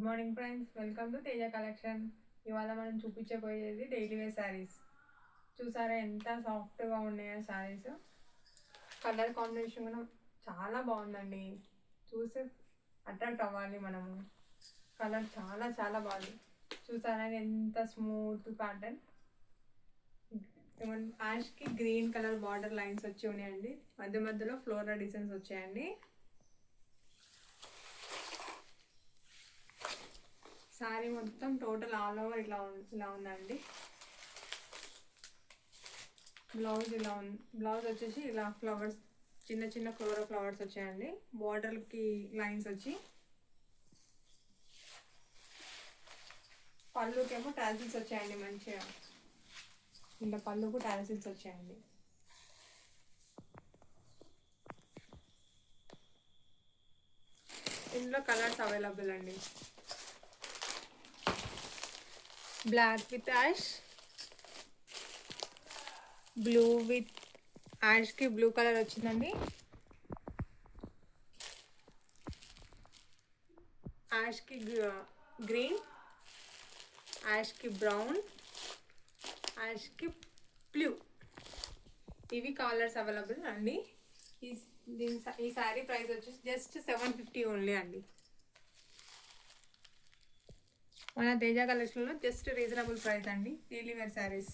Good morning friends, welcome to Teja collection. ఇవాళ మనం చూపించబోయేది daily wear saris. చూసారా ఎంత సాఫ్ట్గా ఉన్నాయో శారీస్. కలర్ కాంబినేషన్ కూడా చాలా బాగుందండి. చూసి అట్రాక్ట్ అవ్వాలి మనము. కలర్ చాలా చాలా బాగుంది. చూసారా ఎంత smooth pattern. Yaskhi green colour border lines వచ్చి ఉన్నాయండి. మధ్య మధ్యలో ఫ్లోరల్ డిజైన్స్ వచ్చాయండి. శారీ మొత్తం టోటల్ ఆల్ ఓవర్ ఇలా ఉందండి. బ్లౌజ్ ఇలా ఉంది. బ్లౌజ్ వచ్చేసి ఇలా ఫ్లవర్స్, చిన్న చిన్న ఫ్లవర్స్ వచ్చాయండి. బార్డర్కి లైన్స్ వచ్చి, పళ్ళుకేమో టాజిల్స్ వచ్చాయండి. మంచిగా ఇలా పళ్ళుకు టాజిల్స్ వచ్చాయండి. ఇందులో కలర్స్ అవైలబుల్ అండి. Black with ash, blue with యాష్కి బ్లూ కలర్ వచ్చిందండి. యాష్కి గ్రీన్, యాష్కి బ్రౌన్, యాష్కి బ్లూ, ఇవి కలర్స్ అవైలబుల్ అండి. ఈ శారీ ప్రైస్ వచ్చేసి జస్ట్ 750 ఓన్లీ అండి. మన తేజ కలెక్షన్లో జస్ట్ రీజనబుల్ ప్రైస్ అండి. Daily wear saris.